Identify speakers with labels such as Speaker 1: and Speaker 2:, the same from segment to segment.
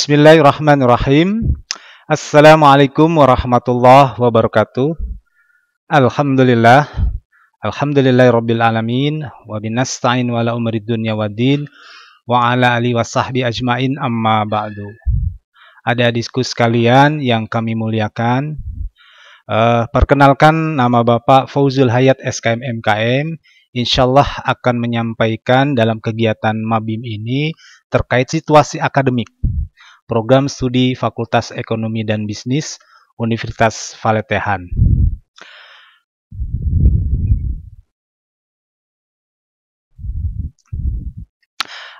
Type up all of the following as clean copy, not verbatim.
Speaker 1: Bismillahirrahmanirrahim. Assalamualaikum warahmatullahi wabarakatuh. Alhamdulillah. Alhamdulillahirabbil alamin wa binasta'in wa ala umrid dunya waddin wa ala alihi wasahbi ajmain amma ba'du. Adik-adikku sekalian yang kami muliakan, perkenalkan nama Bapak Fauzul Hayat SKM MKM. Insyaallah akan menyampaikan dalam kegiatan Mabim ini terkait situasi akademik Program Studi Fakultas Ekonomi dan Bisnis Universitas Valetehan.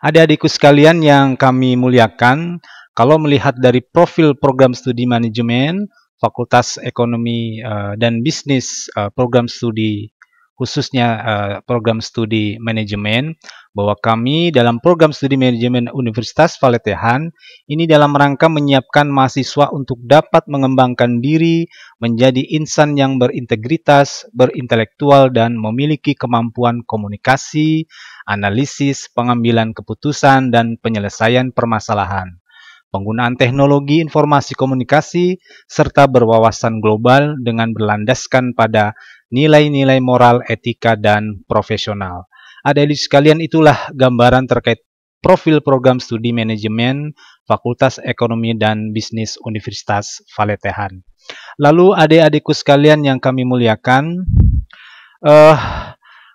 Speaker 1: Adik-adikku sekalian yang kami muliakan, kalau melihat dari profil program studi manajemen Fakultas Ekonomi dan Bisnis program studi khususnya program studi manajemen, bahwa kami dalam program studi manajemen Universitas Valetehan ini dalam rangka menyiapkan mahasiswa untuk dapat mengembangkan diri menjadi insan yang berintegritas, berintelektual, dan memiliki kemampuan komunikasi, analisis, pengambilan keputusan, dan penyelesaian permasalahan, penggunaan teknologi informasi komunikasi, serta berwawasan global dengan berlandaskan pada nilai-nilai moral, etika, dan profesional. Adik-adik sekalian, itulah gambaran terkait profil program studi manajemen Fakultas Ekonomi dan Bisnis Universitas Valetehan. Lalu adik-adikku sekalian yang kami muliakan,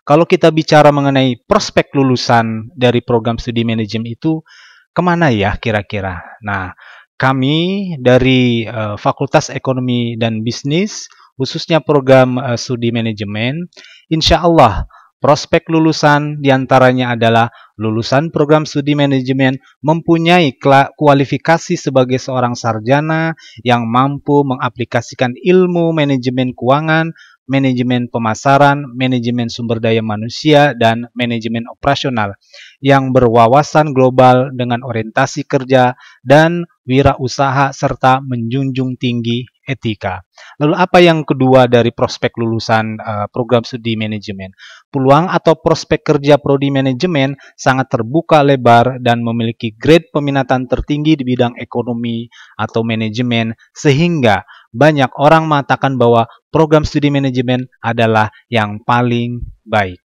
Speaker 1: kalau kita bicara mengenai prospek lulusan dari program studi manajemen itu, kemana ya kira-kira? Nah, kami dari Fakultas Ekonomi dan Bisnis, khususnya program studi manajemen, insya Allah prospek lulusan diantaranya adalah lulusan program studi manajemen mempunyai kualifikasi sebagai seorang sarjana yang mampu mengaplikasikan ilmu manajemen keuangan, manajemen pemasaran, manajemen sumber daya manusia, dan manajemen operasional yang berwawasan global dengan orientasi kerja dan wirausaha serta menjunjung tinggi etika. Lalu apa yang kedua dari prospek lulusan program studi manajemen? Peluang atau prospek kerja prodi manajemen sangat terbuka lebar dan memiliki grade peminatan tertinggi di bidang ekonomi atau manajemen, sehingga banyak orang mengatakan bahwa program studi manajemen adalah yang paling baik.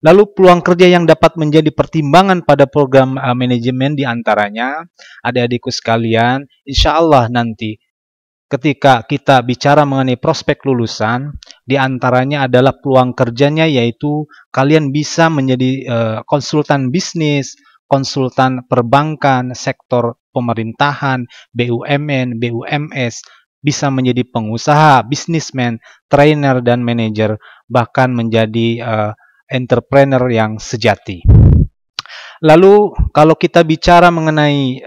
Speaker 1: Lalu peluang kerja yang dapat menjadi pertimbangan pada program manajemen diantaranya, adik-adikku sekalian, insya Allah nanti ketika kita bicara mengenai prospek lulusan, diantaranya adalah peluang kerjanya, yaitu kalian bisa menjadi konsultan bisnis, konsultan perbankan, sektor pemerintahan, BUMN, BUMS, bisa menjadi pengusaha, bisnismen, trainer, dan manajer, bahkan menjadi entrepreneur yang sejati. Lalu kalau kita bicara mengenai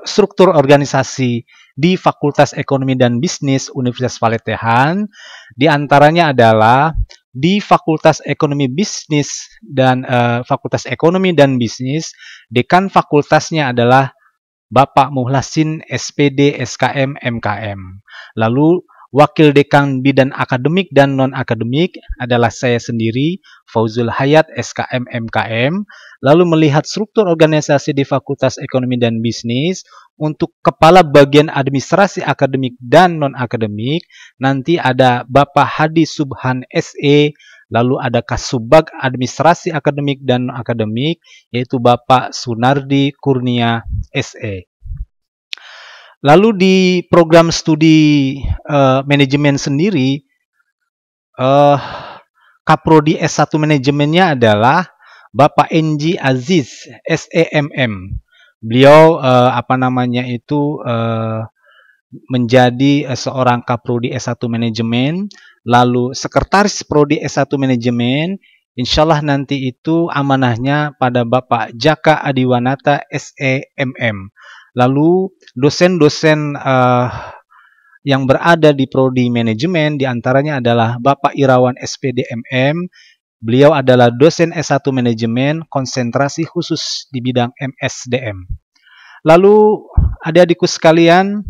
Speaker 1: struktur organisasi di Fakultas Ekonomi dan Bisnis Universitas Valetehan, diantaranya adalah di Fakultas Ekonomi Bisnis dan Fakultas Ekonomi dan Bisnis, dekan fakultasnya adalah Bapak Muhlasin SPD SKM MKM. Lalu Wakil Dekan Bidang Akademik dan Non-Akademik adalah saya sendiri, Fauzul Hayat SKM MKM. Lalu melihat struktur organisasi di Fakultas Ekonomi dan Bisnis, untuk Kepala Bagian Administrasi Akademik dan Non-Akademik, nanti ada Bapak Hadi Subhan SE, lalu ada Kasubag Administrasi Akademik dan Non-Akademik, yaitu Bapak Sunardi Kurnia SE. Lalu di program studi manajemen sendiri, Kaprodi S1 manajemennya adalah Bapak Enji Aziz SEMM. Beliau menjadi seorang Kaprodi S1 manajemen, lalu sekretaris Prodi S1 manajemen. Insyaallah nanti itu amanahnya pada Bapak Jaka Adiwanata SEMM. Lalu dosen-dosen yang berada di prodi manajemen diantaranya adalah Bapak Irawan SPD MM. Beliau adalah dosen S1 manajemen konsentrasi khusus di bidang MSDM. Lalu adik-adikku sekalian,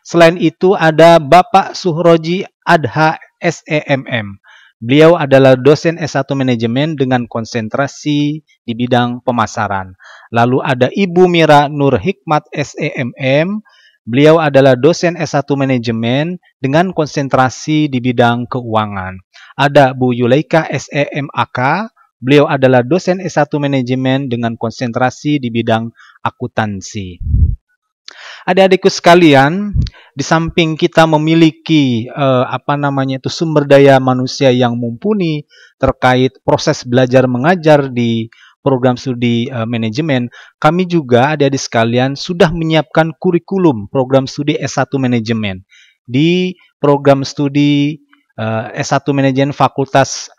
Speaker 1: selain itu ada Bapak Suhroji Adha SEMM. Beliau adalah dosen S1 Manajemen dengan konsentrasi di bidang pemasaran. Lalu ada Ibu Mira Nur Hikmat SEMM. Beliau adalah dosen S1 Manajemen dengan konsentrasi di bidang keuangan. Ada Bu Yulaika SEMAK. Beliau adalah dosen S1 Manajemen dengan konsentrasi di bidang akuntansi. Adik-adikku sekalian, di samping kita memiliki sumber daya manusia yang mumpuni terkait proses belajar mengajar di program studi manajemen, kami juga adik-adik sekalian sudah menyiapkan kurikulum program studi S1 manajemen di program studi S1 manajemen Fakultas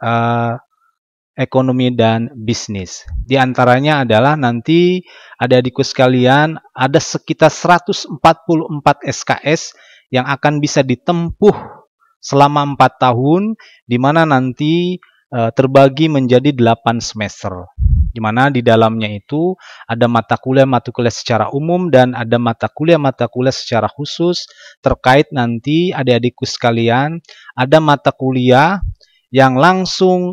Speaker 1: Ekonomi dan Bisnis. Di antaranya adalah nanti adik-adikku sekalian ada sekitar 144 SKS yang akan bisa ditempuh selama 4 tahun, di mana nanti terbagi menjadi 8 semester. Di mana di dalamnya itu ada mata kuliah secara umum dan ada mata kuliah secara khusus terkait nanti adik-adikku sekalian ada mata kuliah yang langsung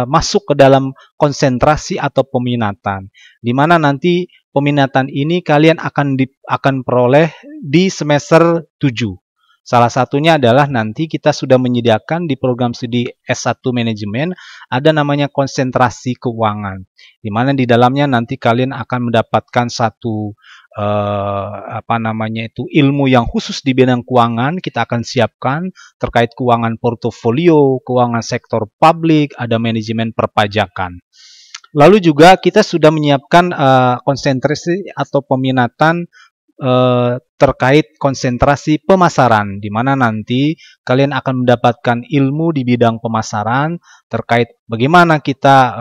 Speaker 1: masuk ke dalam konsentrasi atau peminatan, di mana nanti peminatan ini kalian akan peroleh di semester 7. Salah satunya adalah nanti kita sudah menyediakan di program studi S1 Manajemen ada namanya konsentrasi keuangan, di mana di dalamnya nanti kalian akan mendapatkan satu ilmu yang khusus di bidang keuangan. Kita akan siapkan terkait keuangan portofolio, keuangan sektor publik, ada manajemen perpajakan. Lalu juga kita sudah menyiapkan konsentrasi atau peminatan terkait konsentrasi pemasaran, di mana nanti kalian akan mendapatkan ilmu di bidang pemasaran terkait bagaimana kita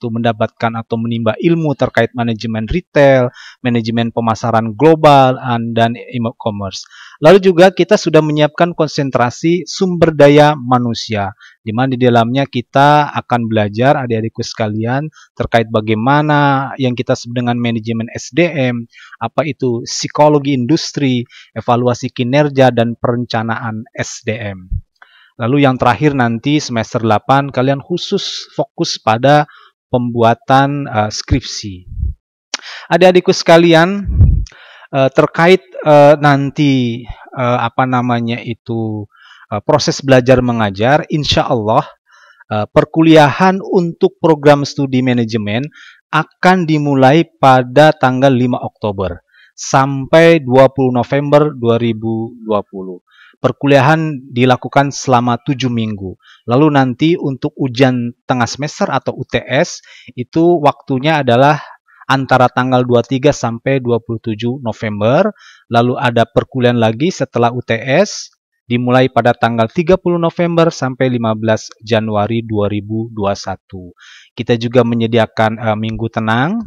Speaker 1: mendapatkan atau menimba ilmu terkait manajemen retail, manajemen pemasaran global, dan e-commerce. Lalu juga kita sudah menyiapkan konsentrasi sumber daya manusia, di mana di dalamnya kita akan belajar adik-adikku sekalian terkait bagaimana yang kita sebut dengan manajemen SDM, apa itu psikologi industri, evaluasi kinerja, dan perencanaan SDM. Lalu yang terakhir nanti semester 8 kalian khusus fokus pada pembuatan skripsi. Adik-adikku sekalian, terkait nanti proses belajar mengajar, insya Allah perkuliahan untuk program studi manajemen akan dimulai pada tanggal 5 Oktober sampai 20 November 2020. Perkuliahan dilakukan selama 7 minggu. Lalu nanti untuk ujian tengah semester atau UTS itu waktunya adalah antara tanggal 23 sampai 27 November. Lalu ada perkuliahan lagi setelah UTS dimulai pada tanggal 30 November sampai 15 Januari 2021. Kita juga menyediakan minggu tenang.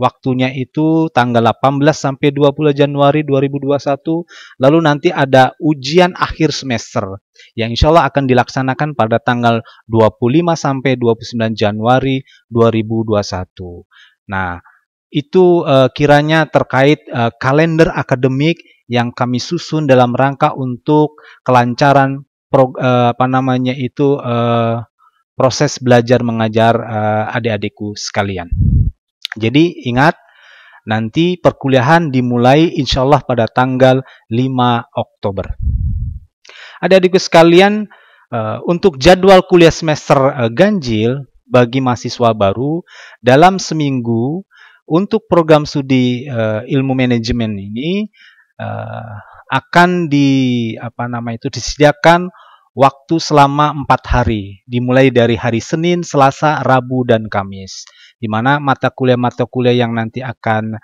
Speaker 1: Waktunya itu tanggal 18 sampai 20 Januari 2021. Lalu nanti ada ujian akhir semester yang insya Allah akan dilaksanakan pada tanggal 25 sampai 29 Januari 2021. Nah, itu kiranya terkait kalender akademik yang kami susun dalam rangka untuk kelancaran proses belajar mengajar adik-adikku sekalian. Jadi ingat, nanti perkuliahan dimulai insya Allah pada tanggal 5 Oktober. Adik-adikku sekalian, untuk jadwal kuliah semester ganjil bagi mahasiswa baru dalam seminggu untuk program studi ilmu manajemen ini akan disediakan waktu selama 4 hari, dimulai dari hari Senin, Selasa, Rabu, dan Kamis, di mana mata kuliah yang nanti akan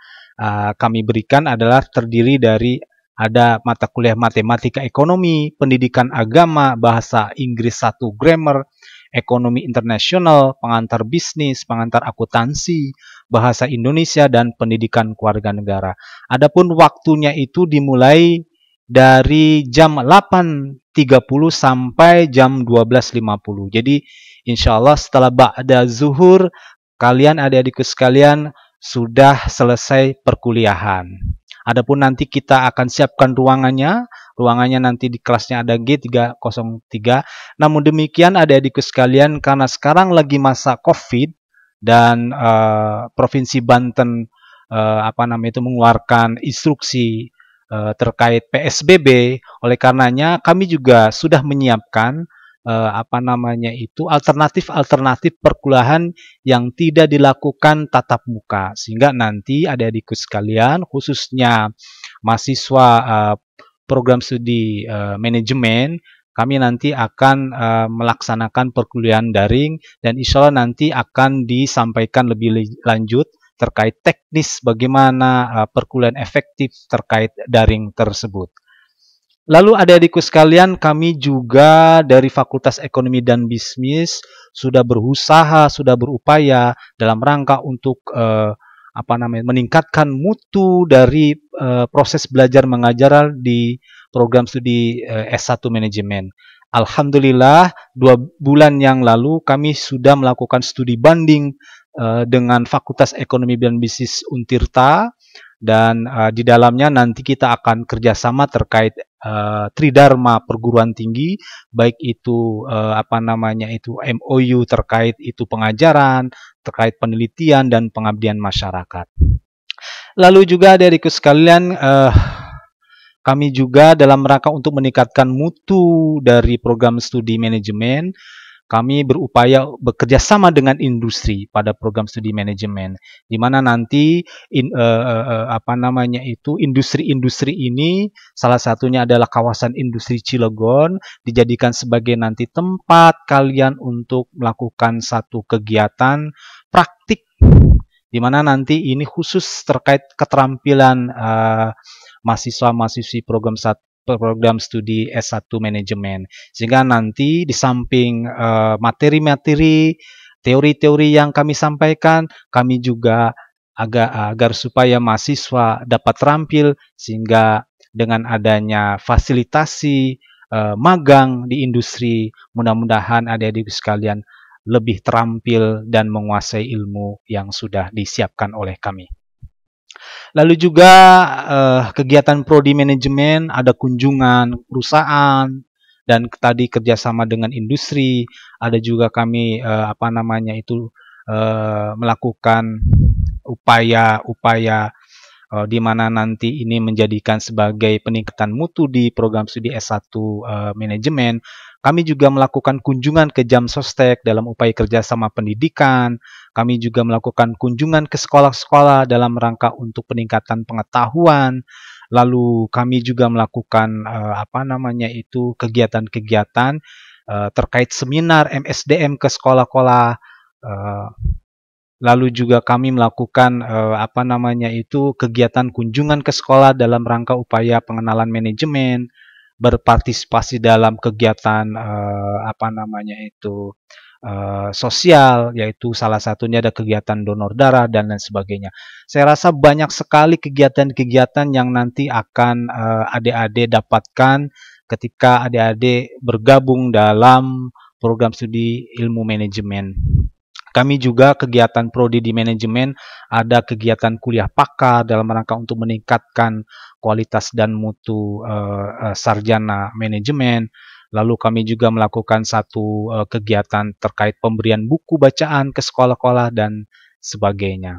Speaker 1: kami berikan adalah terdiri dari ada mata kuliah matematika ekonomi, pendidikan agama, bahasa Inggris 1 grammar, ekonomi internasional, pengantar bisnis, pengantar akuntansi, bahasa Indonesia, dan pendidikan keluarga negara. Adapun waktunya itu dimulai dari jam 8.30 sampai jam 12.50. Jadi insya Allah setelah ba'da zuhur, kalian adik-adikku sekalian sudah selesai perkuliahan. Adapun nanti kita akan siapkan ruangannya nanti di kelasnya ada G303. Namun demikian adik-adikku sekalian, karena sekarang lagi masa COVID dan Provinsi Banten mengeluarkan instruksi terkait PSBB, oleh karenanya kami juga sudah menyiapkan alternatif perkuliahan yang tidak dilakukan tatap muka, sehingga nanti adik-adikku sekalian, khususnya mahasiswa program studi manajemen, kami nanti akan melaksanakan perkuliahan daring, dan insya Allah nanti akan disampaikan lebih lanjut terkait teknis bagaimana perkuliahan efektif terkait daring tersebut. Lalu adik-adikku sekalian, kami juga dari Fakultas Ekonomi dan Bisnis sudah berusaha, sudah berupaya dalam rangka untuk meningkatkan mutu dari proses belajar mengajar di program studi S1 Manajemen. Alhamdulillah, 2 bulan yang lalu kami sudah melakukan studi banding dengan Fakultas Ekonomi dan Bisnis Untirta, dan di dalamnya nanti kita akan kerjasama terkait Tridharma perguruan tinggi, baik itu MOU terkait itu pengajaran, terkait penelitian dan pengabdian masyarakat. Lalu juga adik-adikku sekalian, kami juga dalam rangka untuk meningkatkan mutu dari program studi manajemen, kami berupaya bekerja sama dengan industri pada program studi manajemen, di mana nanti industri-industri ini salah satunya adalah kawasan industri Cilegon, dijadikan sebagai nanti tempat kalian untuk melakukan satu kegiatan praktik, di mana nanti ini khusus terkait keterampilan mahasiswa-mahasiswi program studi S1 Manajemen, sehingga nanti di samping materi-materi, teori-teori yang kami sampaikan, kami juga agar supaya mahasiswa dapat terampil, sehingga dengan adanya fasilitasi magang di industri, mudah-mudahan adik-adik sekalian lebih terampil dan menguasai ilmu yang sudah disiapkan oleh kami. Lalu juga kegiatan prodi manajemen, ada kunjungan perusahaan, dan tadi kerjasama dengan industri. Ada juga kami melakukan upaya-upaya di mana nanti ini menjadikan sebagai peningkatan mutu di program studi S1 manajemen. Kami juga melakukan kunjungan ke Jam Sostek dalam upaya kerjasama pendidikan. Kami juga melakukan kunjungan ke sekolah-sekolah dalam rangka untuk peningkatan pengetahuan. Lalu kami juga melakukan kegiatan-kegiatan terkait seminar MSDM ke sekolah-sekolah. Lalu juga kami melakukan kegiatan kunjungan ke sekolah dalam rangka upaya pengenalan manajemen, berpartisipasi dalam kegiatan sosial, yaitu salah satunya ada kegiatan donor darah dan lain sebagainya. Saya rasa banyak sekali kegiatan-kegiatan yang nanti akan adik-adik dapatkan ketika adik-adik bergabung dalam program studi ilmu manajemen. Kami juga kegiatan prodi di manajemen, ada kegiatan kuliah pakar dalam rangka untuk meningkatkan kualitas dan mutu sarjana manajemen. Lalu kami juga melakukan satu kegiatan terkait pemberian buku bacaan ke sekolah-sekolah dan sebagainya.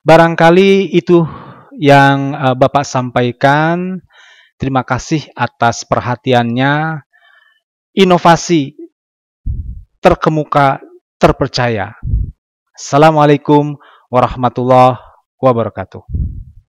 Speaker 1: Barangkali itu yang Bapak sampaikan. Terima kasih atas perhatiannya. Inovasi terkemuka, terpercaya. Assalamualaikum warahmatullahi wabarakatuh.